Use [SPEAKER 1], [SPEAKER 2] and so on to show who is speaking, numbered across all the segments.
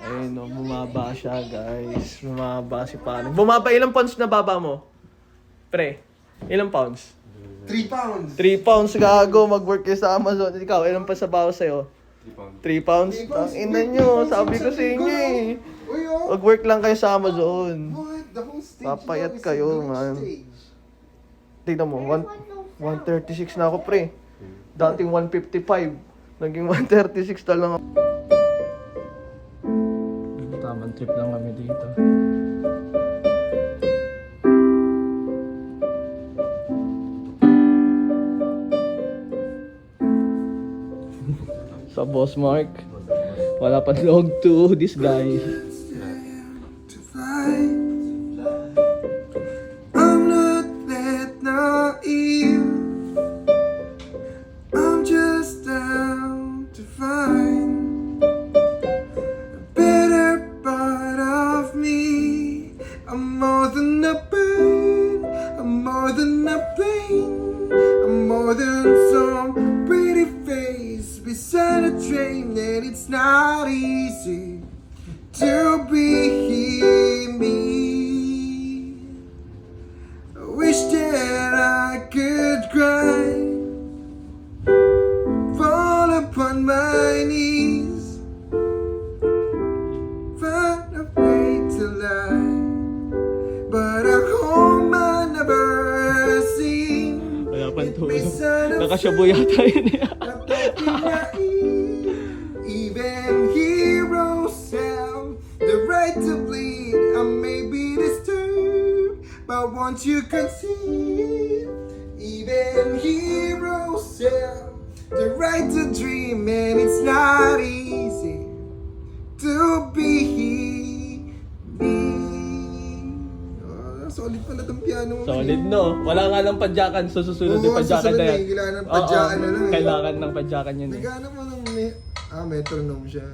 [SPEAKER 1] Ayun o, bumaba siya guys. Bumaba si Paring. Bumaba, ilang pounds na baba mo? Pre, ilang pounds?
[SPEAKER 2] 3 pounds.
[SPEAKER 1] 3 pounds gago, mag-work kayo sa Amazon. Ikaw, ilang pa sa bawas sa'yo? 3 pounds?
[SPEAKER 2] 3 pounds?
[SPEAKER 1] Ang ina nyo, sabi ko sa inyo eh.
[SPEAKER 2] Uy, oh.
[SPEAKER 1] Mag-work lang kayo sa Amazon.
[SPEAKER 2] What? The whole stage
[SPEAKER 1] Papayat
[SPEAKER 2] now is
[SPEAKER 1] kayo,
[SPEAKER 2] a growth
[SPEAKER 1] man.
[SPEAKER 2] stage.
[SPEAKER 1] Tignan mo, 136 na ako pre. Dating 155. Naging 136 na lang ako. Tamang trip lang kami dito. Sa Boss Mark. Wala pa log to this guy.
[SPEAKER 2] To find I'm not that naive. I'm just down to find a better part of me. I'm more than a bird. I'm more than a plane. I'm more than some pretty face beside a train, and it's not easy to be me. I wish that I could cry, fall upon my knees, find a way to lie, but a home I never seen.
[SPEAKER 1] Wala pang
[SPEAKER 2] It may
[SPEAKER 1] tulog.
[SPEAKER 2] sound
[SPEAKER 1] Nakasyabu yata yun eh.
[SPEAKER 2] Even heroes have the right to bleed. I may be disturbed, but once you conceive, even heroes have the right to dream, and it's not easy to be me. Solid pala tong piano mo.
[SPEAKER 1] Solid no. Wala nga lang padyakan. So susunod yung
[SPEAKER 2] Oo,
[SPEAKER 1] padyakan
[SPEAKER 2] susunod
[SPEAKER 1] na yan.
[SPEAKER 2] eh. Kailangan ng padyakan na lang eh.
[SPEAKER 1] Kailangan ng padyakan yun eh.
[SPEAKER 2] Nagana mo ng metronome siya.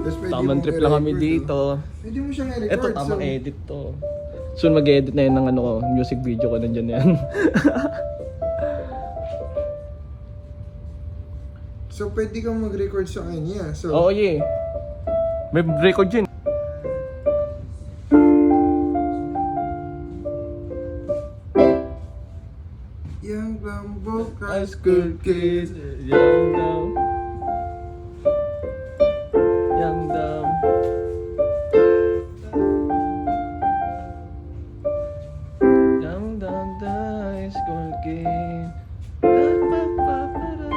[SPEAKER 2] Tapos pwede
[SPEAKER 1] Tamang
[SPEAKER 2] mong
[SPEAKER 1] trip lang kami
[SPEAKER 2] i-record,
[SPEAKER 1] dito.
[SPEAKER 2] oh. Pwede mo siyang i-record.
[SPEAKER 1] Ito tamang edit to. Soon mag-edit na yun ng ano ko, music video ko nandiyan na yan.
[SPEAKER 2] So pwede kang mag-record sa kanya. So,
[SPEAKER 1] Oo, yeah. May record yun.
[SPEAKER 2] Young Bamboo High School Kids.
[SPEAKER 1] Young dumb. Young dumb. Young dumb, the high school kid. Pa-pa-pa-pa-da.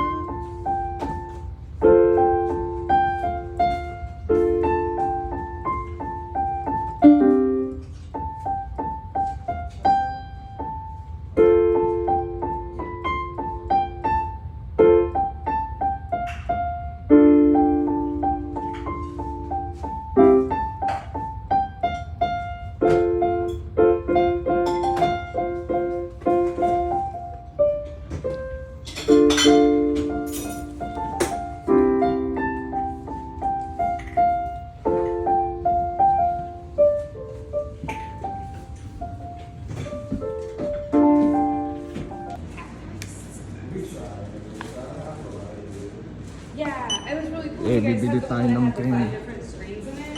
[SPEAKER 3] Yeah, it was really cool.
[SPEAKER 1] Eh,
[SPEAKER 3] You guys
[SPEAKER 1] bibili
[SPEAKER 3] have the
[SPEAKER 1] tayo
[SPEAKER 3] one
[SPEAKER 1] ng
[SPEAKER 3] that had the
[SPEAKER 1] train.
[SPEAKER 3] 5 different screens in it.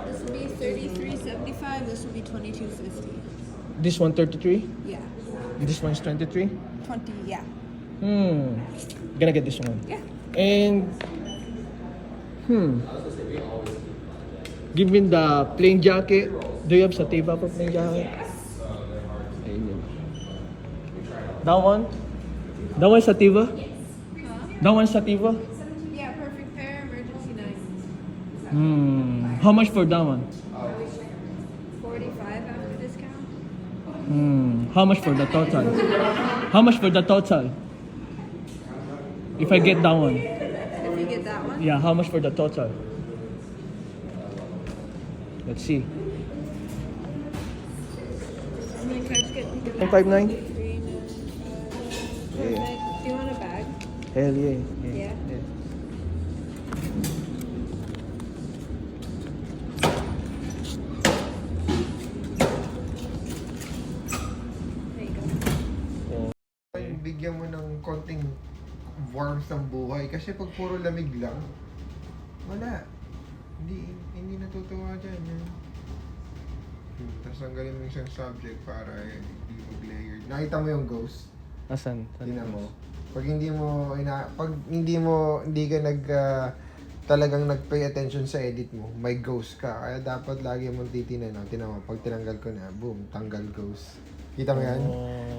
[SPEAKER 3] This would be $33.75. This would be $22.50.
[SPEAKER 1] This one 33?
[SPEAKER 3] Yeah,
[SPEAKER 1] This one's 23?
[SPEAKER 3] 20. Yeah,
[SPEAKER 1] Gonna get this one.
[SPEAKER 3] yeah.
[SPEAKER 1] And give me the plain jacket. Do you have Sativa for plain jacket? Ayun yun. That one? That one Sativa? That one Sativa?
[SPEAKER 3] Yeah, perfect pair, emergency nice.
[SPEAKER 1] How much for that one?
[SPEAKER 3] 45 after discount.
[SPEAKER 1] How much for the total? How much for the total? If I get that one.
[SPEAKER 3] If you get that one.
[SPEAKER 1] Yeah, how much for the total? Let's see.
[SPEAKER 3] I'm gonna try to get pick a bag.
[SPEAKER 1] 159?
[SPEAKER 3] Perfect. Do you want a bag?
[SPEAKER 1] Hell yeah.
[SPEAKER 3] Yeah. There you go.
[SPEAKER 2] bigyan mo ng konting warmth ng buhay. Kasi pag puro lamig lang, Wala. Hindi natutuwa dyan. Tapos tanggalin mo yung isang subject para hindi mag-layered. Nakita mo yung ghost?
[SPEAKER 1] Asan?
[SPEAKER 2] Tingnan mo. Pag hindi ka talagang nag-pay attention sa edit mo, may ghost ka. Kaya dapat lagi mong titinan. Tingnan mo, pag tinanggal ko na, boom, tanggal ghost. Kita mo yan?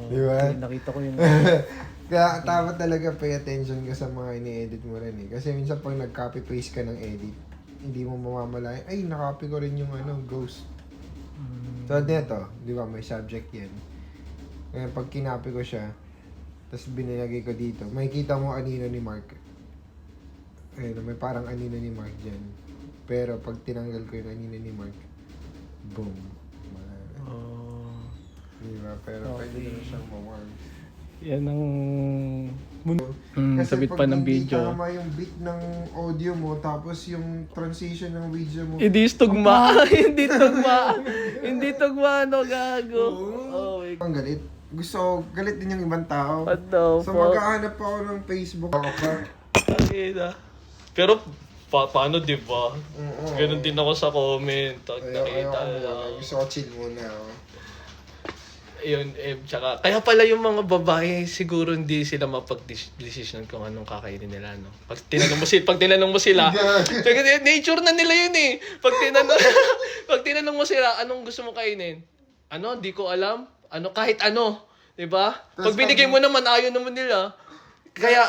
[SPEAKER 2] Di ba?
[SPEAKER 1] Okay, nakita ko yun.
[SPEAKER 2] Kaya dapat talaga pay attention ka sa mga ini-edit mo rin eh. Kasi minsan pag nag-copy-paste ka ng edit, hindi mo mamamalayan, ay, nakopy ko rin yung ghost. So, dito, di ba, may subject yan. Kaya pag kinopy ko siya, tapos binilagay ko dito, makikita mo anino ni Mark. Ayun, may parang anino ni Mark dyan. Pero pag tinanggal ko yung anino ni Mark, boom. Diba? Pero pwede na siyang ma-warm.
[SPEAKER 1] Yan ang sabit pa ng video.
[SPEAKER 2] Kasi pag hindi tama yung beat ng audio mo, tapos yung transition ng video mo,
[SPEAKER 1] Hindi tugma. Hindi tugma. Hindi tugma, no, gago. Oh my God.
[SPEAKER 2] ang galit. Gusto ko, galit din yung ibang tao.
[SPEAKER 1] What the
[SPEAKER 2] So
[SPEAKER 1] fuck?
[SPEAKER 2] maghahanap ako ng Facebook. Ako pa.
[SPEAKER 1] Tangina. Pero paano, di ba?
[SPEAKER 2] Oo.
[SPEAKER 1] Ganun din ako sa comment. Pag
[SPEAKER 2] Ayaw
[SPEAKER 1] nakita
[SPEAKER 2] ko muna.
[SPEAKER 1] lang.
[SPEAKER 2] Gusto ko chill muna.
[SPEAKER 1] Yun, tsaka, kaya pala yung mga babae, siguro hindi sila mapag-decision kung anong kakainin nila, no? Pag tinanong mo sila, nature na nila yun eh. Pag tinanong mo sila, anong gusto mo kainin? Ano, di ko alam. Ano, kahit ano. Diba? Pag binigay mo naman, ayaw naman nila. Kaya,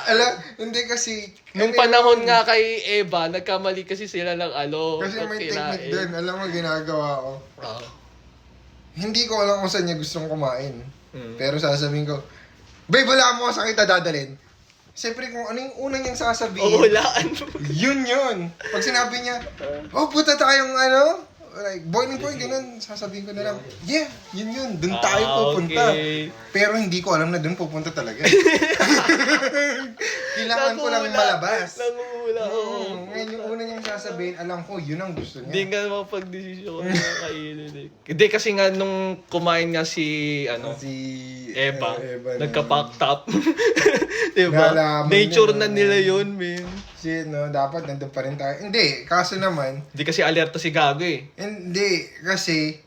[SPEAKER 2] Hindi kasi...
[SPEAKER 1] nung panahon nga kay Eva, nagkamali kasi sila ng
[SPEAKER 2] Kasi may technique din. Alam mo, ginagawa ko. Hindi ko alam kung saan niya gustong kumain. Pero sasabihin ko, babe, wala mo sa kita dadalhin. Siyempre kung ano yung unang niyang sasabihin,
[SPEAKER 1] Hulaan.
[SPEAKER 2] yun. Pag sinabi niya, puta tayong like, boiling point, ganun, sasabihin ko na lang, yeah, yun, dun tayo pupunta.
[SPEAKER 1] Okay.
[SPEAKER 2] Pero hindi ko alam na dun pupunta talaga. Kailangan ko lang malabas.
[SPEAKER 1] Nangungula.
[SPEAKER 2] Ngayon yung una niyang sasabihin, alam ko, yun ang gusto
[SPEAKER 1] Hindi
[SPEAKER 2] niya.
[SPEAKER 1] nga mapag-desisyon kung ano kainin eh. Hindi kasi nga nung kumain nga si Eva, nagka-packed up. Diba?
[SPEAKER 2] Nalaman
[SPEAKER 1] Nature
[SPEAKER 2] nila.
[SPEAKER 1] na nila yun, man.
[SPEAKER 2] Shit, no, dapat nandun pa rin tayo. Hindi, kaso naman,
[SPEAKER 1] Hindi kasi alerto si Gago eh.
[SPEAKER 2] hindi, kasi,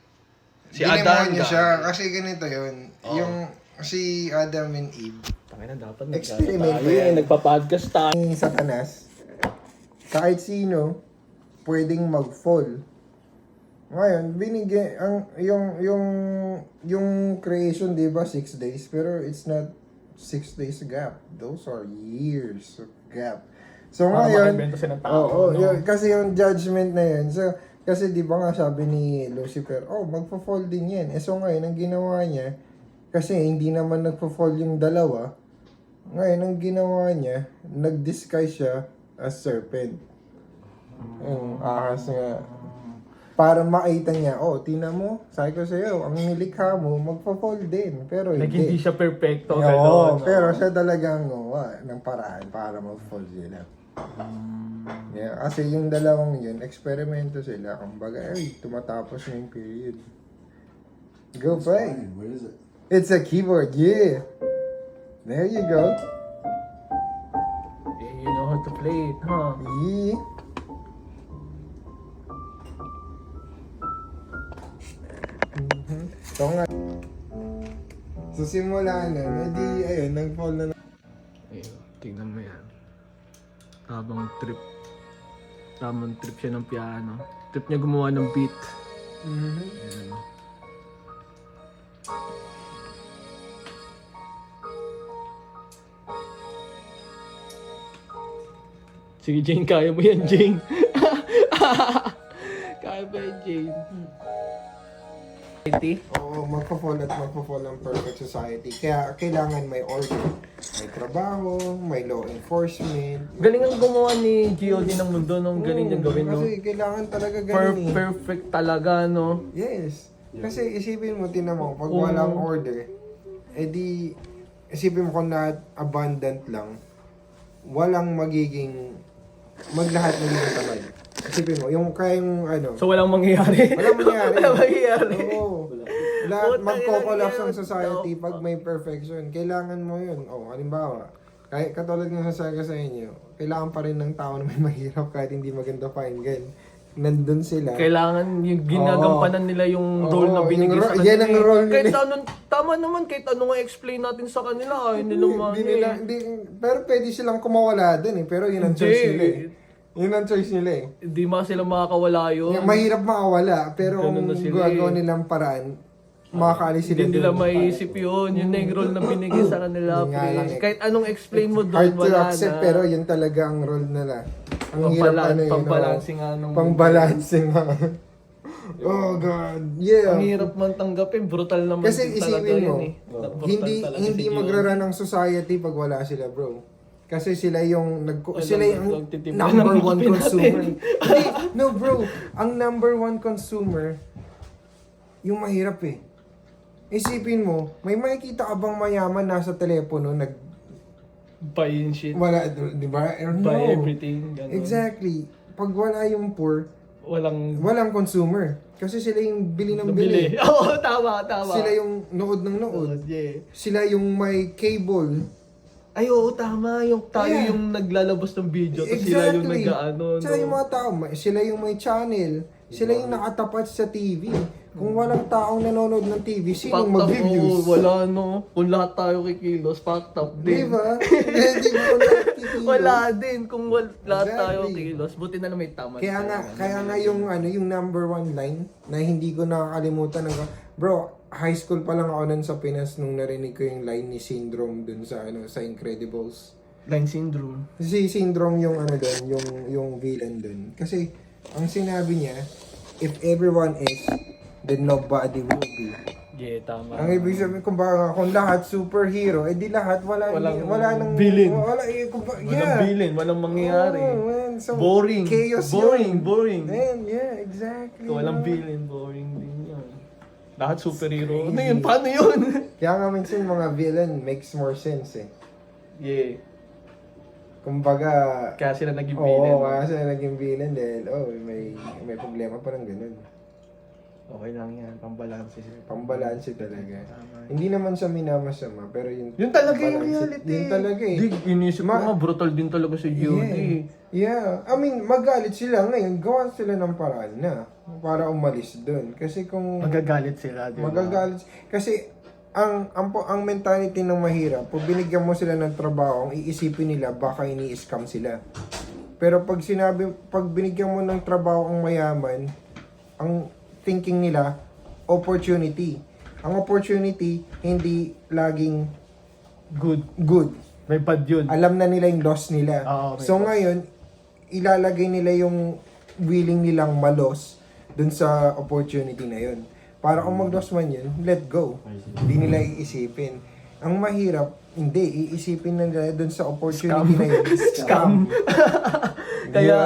[SPEAKER 1] Si
[SPEAKER 2] dinemohan
[SPEAKER 1] Adan,
[SPEAKER 2] niya
[SPEAKER 1] Gago.
[SPEAKER 2] siya. Kasi ganito yun, yung si Adam and Eve,
[SPEAKER 1] Tangina, dapat
[SPEAKER 2] Experiment pa yan.
[SPEAKER 1] Nagpa-podcast tayo.
[SPEAKER 2] ni Satanas, kahit sino, pwedeng mag-fall. Ngayon, binigyan, yung creation, di ba, 6 days, pero it's not 6 days gap. Those are years of gap. So ngayon, kasi yung judgment na yun, so, kasi di ba nga sabi ni Lucifer, magpo-fall din yan. So ngayon, ang ginawa niya, kasi hindi naman nagpo-fall yung dalawa, ngayon, ang ginawa niya, nag-disguise siya as serpent. Yung ahas nga. Para makita niya, tina mo, sabi ko sa'yo, ang nilikha mo, magpo-fall din. Pero
[SPEAKER 1] Hindi
[SPEAKER 2] hindi.
[SPEAKER 1] siya perfecto.
[SPEAKER 2] Oo, pero siya talagang ng paraan para mag-fall sila. Yeah, kasi yung dalawang yun, eksperimento sila. Kumbaga, tumatapos na yung period. Go play.
[SPEAKER 4] What is it?
[SPEAKER 2] It's a keyboard, yeah. There you go.
[SPEAKER 1] You know how to play it, huh?
[SPEAKER 2] Yeah. So nga. So simula na, edi ayun, nag-fall na.
[SPEAKER 1] Ayun, tignan mo yan. Tamang trip siya ng piano. Trip niya gumawa ng beat. Ayan. Sige, Jane, kaya mo yan, Jane. Kaya ba yan, Jane?
[SPEAKER 2] Oo, magpo-fall at magpo-fall ang perfect society. Kaya kailangan may order. May trabaho, may law enforcement.
[SPEAKER 1] Galing ang gumawa ni G.O.D. ng mundo nung galing niya gawin, no?
[SPEAKER 2] Kasi kailangan talaga ganun eh.
[SPEAKER 1] Perfect talaga, no?
[SPEAKER 2] Yes. Kasi isipin mo, tinan mo, pag walang order, edi isipin mo kung lahat abundant lang, walang magiging, maglahat magiging tamad. Isipin mo, yung kayang
[SPEAKER 1] So walang mangyayari?
[SPEAKER 2] walang mangyari.
[SPEAKER 1] Walang mangyayari.
[SPEAKER 2] Oo. Lahat
[SPEAKER 1] Putang
[SPEAKER 2] magko-collapse
[SPEAKER 1] ina
[SPEAKER 2] ang
[SPEAKER 1] yan.
[SPEAKER 2] society pag may perfection. Kailangan mo yun. Halimbawa, Kahit katulad ng sasaga sa inyo, kailangan pa rin ng tao na may mahirap kahit hindi maganda pakinggan. Nandun sila.
[SPEAKER 1] Kailangan yung ginagampanan nila yung
[SPEAKER 2] Oo,
[SPEAKER 1] role na binigay
[SPEAKER 2] yung
[SPEAKER 1] sa kanila.
[SPEAKER 2] yan ang role nila.
[SPEAKER 1] Kahit anong, tama naman, kahit ano nga explain natin sa kanila, ay nila
[SPEAKER 2] Pero pwede silang kumawala dun eh. Pero yun ang choice nila eh. Yun ang choice nila eh.
[SPEAKER 1] Hindi sila makakawala yun.
[SPEAKER 2] Mahirap makawala, pero
[SPEAKER 1] Ganun
[SPEAKER 2] kung
[SPEAKER 1] na sila
[SPEAKER 2] gagawa
[SPEAKER 1] eh.
[SPEAKER 2] nilang paraan, makakaalis sila
[SPEAKER 1] Hindi nila
[SPEAKER 2] dun.
[SPEAKER 1] maiisip yun. Yun na yung role na binigay sa kanila.
[SPEAKER 2] Yun nga lang eh.
[SPEAKER 1] Kahit anong explain mo doon,
[SPEAKER 2] Hard to
[SPEAKER 1] wala
[SPEAKER 2] accept,
[SPEAKER 1] na.
[SPEAKER 2] pero yun talaga ang role nila. Ang hirap ano yun.
[SPEAKER 1] Pambalansin nga nung...
[SPEAKER 2] Pang-balancing nga. Oh God. Yeah.
[SPEAKER 1] Ang hirap man tanggapin, brutal naman
[SPEAKER 2] Kasi
[SPEAKER 1] din talaga
[SPEAKER 2] isipin mo,
[SPEAKER 1] yun eh. Brutal
[SPEAKER 2] hindi
[SPEAKER 1] talaga
[SPEAKER 2] hindi
[SPEAKER 1] si Gio.
[SPEAKER 2] magra-run ang society pag wala sila, bro. Kasi sila yung sila yung
[SPEAKER 1] nagtitipid
[SPEAKER 2] number
[SPEAKER 1] ng
[SPEAKER 2] one
[SPEAKER 1] kape
[SPEAKER 2] consumer.
[SPEAKER 1] natin.
[SPEAKER 2] Hindi, no bro, ang number one consumer yung mahirap eh. Isipin mo, may makikita ka bang mayaman nasa telepono
[SPEAKER 1] Buy in shit.
[SPEAKER 2] wala, di ba? No.
[SPEAKER 1] Buy everything. Ganun.
[SPEAKER 2] Exactly. Pag wala yung poor, walang consumer. Kasi sila yung bili ng bili.
[SPEAKER 1] Oo, tama.
[SPEAKER 2] Sila yung nood ng nood.
[SPEAKER 1] Yeah.
[SPEAKER 2] Sila yung may cable.
[SPEAKER 1] Ay, oo, tama. Yung tayo
[SPEAKER 2] Yeah.
[SPEAKER 1] yung naglalabas ng video, tapos sila yung nag-ano.
[SPEAKER 2] Tsaka yung mga tao, sila yung may channel. Sila yung nakatapat sa TV. Kung walang taong nanonood ng TV, sino mag-reviews?
[SPEAKER 1] Wala, no. Kung lahat tayo kikilos, packed up din.
[SPEAKER 2] Diba? Di ba kung nakikilos?
[SPEAKER 1] Wala din. Kung lahat tayo
[SPEAKER 2] Exactly.
[SPEAKER 1] kikilos, buti na lang may tama.
[SPEAKER 2] Kaya nga yung yung number one line na hindi ko nakakalimutan bro, high school pa lang ako nun sa Pinas nung narinig ko yung line ni Syndrome dun sa sa Incredibles.
[SPEAKER 1] Line syndrome.
[SPEAKER 2] Si Syndrome yung doon, yung villain dun. Kasi ang sinabi niya, if everyone is, then nobody will be.
[SPEAKER 1] Yeah, tama.
[SPEAKER 2] Ang ibig sabihin kung lahat superhero, di lahat wala nang
[SPEAKER 1] villain.
[SPEAKER 2] yeah.
[SPEAKER 1] Walang villain, walang mangyayari.
[SPEAKER 2] Oh, man, so
[SPEAKER 1] Boring.
[SPEAKER 2] Chaos
[SPEAKER 1] Boring.
[SPEAKER 2] Man, yeah, exactly.
[SPEAKER 1] Kung walang
[SPEAKER 2] man.
[SPEAKER 1] villain, boring din yun. Lahat superhero. Ano yun? Paano yun?
[SPEAKER 2] Kaya nga minsan mga villain makes more sense eh.
[SPEAKER 1] Yeah.
[SPEAKER 2] Kumbaga,
[SPEAKER 1] Kaya sila naging villain.
[SPEAKER 2] oo, kaya sila naging villain dahil may problema parang ganun.
[SPEAKER 1] Okay lang yan. Pambalansi sila.
[SPEAKER 2] Pambalansi talaga.
[SPEAKER 1] Tama.
[SPEAKER 2] Hindi naman sa minamasama, pero
[SPEAKER 1] Yun talaga yung
[SPEAKER 2] pambalansi-
[SPEAKER 1] reality.
[SPEAKER 2] Yun talaga eh.
[SPEAKER 1] Di, inisip ko nga, brutal din talaga si Judy.
[SPEAKER 2] Yeah. I mean, magalit sila ngayon. Gawa sila ng paraan na para umalis doon. Kasi kung
[SPEAKER 1] Magagalit sila, di ba?
[SPEAKER 2] magagalit, kasi ang mentality ng mahirap, pag binigyan mo sila ng trabaho, ang iisipin nila baka ini-scam sila. Pero pag binigyan mo ng trabaho ang mayaman, ang thinking nila, opportunity. Ang opportunity, hindi laging good.
[SPEAKER 1] May bad yun.
[SPEAKER 2] Alam na nila yung loss nila.
[SPEAKER 1] Oo, may
[SPEAKER 2] So
[SPEAKER 1] loss.
[SPEAKER 2] ngayon, ilalagay nila yung willing nilang malos dun sa opportunity na yun. Para kung mag-loss man yun, let go. Hindi nila iisipin. Ang mahirap, hindi. Iisipin na nila dun sa opportunity na yun. Scam.
[SPEAKER 1] Kaya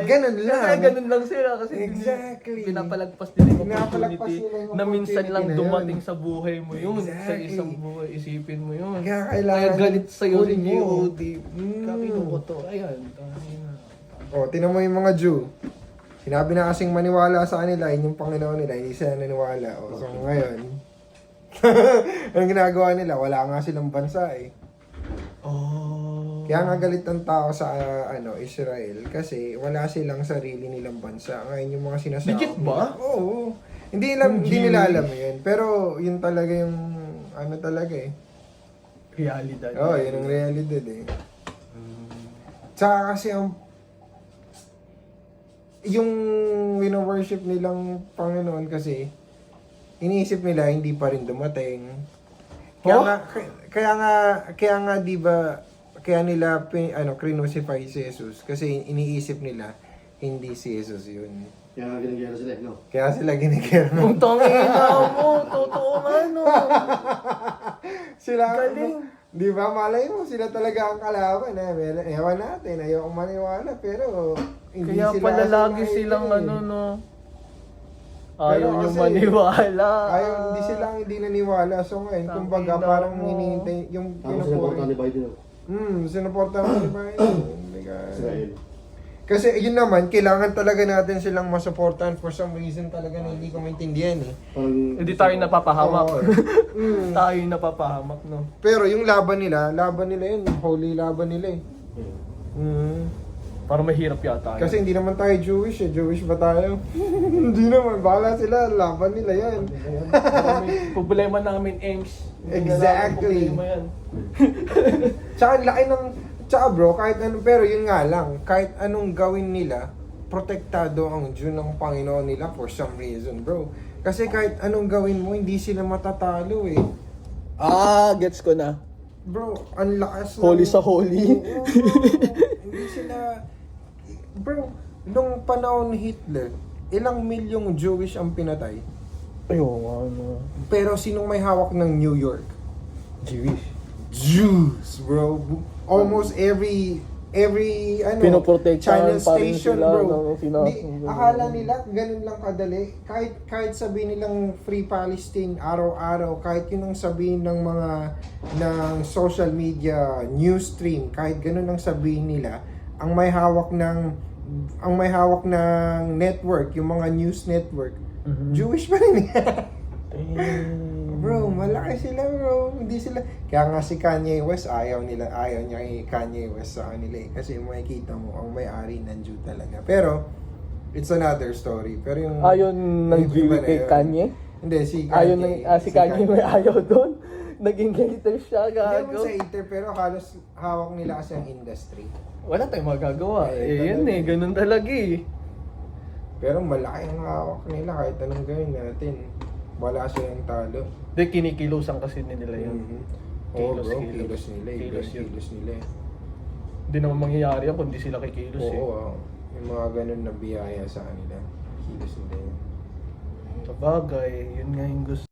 [SPEAKER 2] ganun lang.
[SPEAKER 1] Kaya ganun lang sila kasi
[SPEAKER 2] Exactly.
[SPEAKER 1] pinapalagpas nila yung
[SPEAKER 2] Pinapalagpas
[SPEAKER 1] opportunity
[SPEAKER 2] nila yung
[SPEAKER 1] na minsan
[SPEAKER 2] opportunity
[SPEAKER 1] lang
[SPEAKER 2] na yun.
[SPEAKER 1] dumating sa buhay mo yun. Sa
[SPEAKER 2] Exactly.
[SPEAKER 1] isang buhay, isipin mo yun.
[SPEAKER 2] Kaya kailangan
[SPEAKER 1] galit sa'yo si
[SPEAKER 2] kunin mo.
[SPEAKER 1] G.O.D. Kapino ko to. Ayan.
[SPEAKER 2] Tinan mo yung mga Jew. Sinabi na kasing maniwala sa kanila, yun yung Panginoon nila, hindi sila naniwala. So ngayon, anong ginagawa nila? Wala nga silang bansa eh.
[SPEAKER 1] Oh.
[SPEAKER 2] Kaya nga galit ng tao sa Israel kasi wala silang sarili nilang bansa. Ngayon yung mga sinasabi.
[SPEAKER 1] Legit ba?
[SPEAKER 2] Oo. Hindi nila alam yun. Pero yun talaga yung talaga eh.
[SPEAKER 1] Realidad.
[SPEAKER 2] Oo, yun ang realidad eh. Tsaka kasi yung wino-worship nilang Panginoon kasi iniisip nila hindi pa rin dumating. Kaya nga 'di ba kaya nila crucify si Jesus kasi iniisip nila hindi si Jesus yun.
[SPEAKER 4] Kaya nga ginagaya sila, no?
[SPEAKER 2] Kaya sila ginigero.
[SPEAKER 1] Kung tangina mo, totoo nga no.
[SPEAKER 2] Sila,
[SPEAKER 1] Galing.
[SPEAKER 2] di ba, malay mo, sila talaga ang kalaban. Ewan natin, ayokong maniwala, pero hindi
[SPEAKER 1] Kaya
[SPEAKER 2] sila
[SPEAKER 1] pala lagi
[SPEAKER 2] sasang-ayon
[SPEAKER 1] silang
[SPEAKER 2] eh.
[SPEAKER 1] no.
[SPEAKER 2] Pero
[SPEAKER 1] Ayaw nyo
[SPEAKER 2] kasi,
[SPEAKER 1] maniwala.
[SPEAKER 2] hindi sila hindi naniwala. So ngayon, kumbaga,
[SPEAKER 1] Tangina
[SPEAKER 2] parang
[SPEAKER 1] mo.
[SPEAKER 2] hinihintay yung
[SPEAKER 4] Tapos sinaporta ni Biden, no?
[SPEAKER 2] sinuporta mo ni Biden.
[SPEAKER 4] Israel.
[SPEAKER 2] Kasi yun naman, kailangan talaga natin silang masuportahan for some reason talaga na hindi ko maintindihan eh.
[SPEAKER 1] Hindi tayo napapahamak.
[SPEAKER 2] Oo.
[SPEAKER 1] Tayo yung napapahamak, no?
[SPEAKER 2] Pero yung laban nila yun, holy laban nila eh.
[SPEAKER 1] Para mahirap yata yun.
[SPEAKER 2] Kasi hindi naman tayo Jewish eh. Jewish ba tayo? Hindi naman. Bahala sila. Laban nila yan.
[SPEAKER 1] Pero may problema namin, Ames. Hindi na namin
[SPEAKER 2] Exactly.
[SPEAKER 1] problema yan.
[SPEAKER 2] Tsaka ang laki ng... Tsaka bro, kahit ano... Pero yun nga lang. Kahit anong gawin nila, protektado ang Diyo ng Panginoon nila for some reason, bro. Kasi kahit anong gawin mo, hindi sila matatalo eh.
[SPEAKER 1] Gets ko na.
[SPEAKER 2] Bro, ang lakas
[SPEAKER 1] Holy sa holy.
[SPEAKER 2] Oo, bro. Hindi sila... Bro, nung panahon ni Hitler, ilang milyong Jewish ang pinatay.
[SPEAKER 1] Ayun, ano.
[SPEAKER 2] Pero sinong may hawak ng New York?
[SPEAKER 1] Jewish.
[SPEAKER 2] Jews, bro. Almost every ano,
[SPEAKER 1] Pinoprotektahan
[SPEAKER 2] channel
[SPEAKER 1] pa rin
[SPEAKER 2] station,
[SPEAKER 1] sila,
[SPEAKER 2] bro.
[SPEAKER 1] no,
[SPEAKER 2] Akala nila ganun lang kadali. Kahit sabihin nilang Free Palestine araw-araw, kahit yun ang sabihin ng mga ng social media news stream, kahit ganun ang sabihin nila, ang may hawak ng network, yung mga news network, Jewish pa rin. Bro, malaki sila, bro. Hindi sila. Kaya nga si Kanye West, ayaw niya kay Kanye West sa kanila eh. Kasi makikita mo, ang may-ari ng Jew talaga. Pero, it's another story. Pero yung...
[SPEAKER 1] Ayon ng
[SPEAKER 2] yung
[SPEAKER 1] Jew
[SPEAKER 2] iba na
[SPEAKER 1] kay
[SPEAKER 2] yun.
[SPEAKER 1] Kanye?
[SPEAKER 2] Hindi, si Kanye.
[SPEAKER 1] Ayon ng, si Kanye may ayaw doon. Naging hater siya,
[SPEAKER 2] Hindi naman
[SPEAKER 1] gago.
[SPEAKER 2] sa hater, pero halos hawak nila kasi ang industry.
[SPEAKER 1] Wala tayong magagawa.
[SPEAKER 2] Eh,
[SPEAKER 1] Yun eh, ganun talaga eh.
[SPEAKER 2] Pero malaki ang hawak nila kahit anong gawin natin. Wala silang talo.
[SPEAKER 1] Hindi, kinikilusan kasi nila yun.
[SPEAKER 2] Oo
[SPEAKER 1] Kilos,
[SPEAKER 2] bro,
[SPEAKER 1] kilos.
[SPEAKER 2] kilos nila eh.
[SPEAKER 1] Kilos yun.
[SPEAKER 2] Kilos nila eh.
[SPEAKER 1] Hindi naman mangyayari yan kung di sila kikilos eh.
[SPEAKER 2] Oo, yung mga ganun na biyaya sa kanila. Kilos nila yun.
[SPEAKER 1] Sabagay, yun nga yung gusto.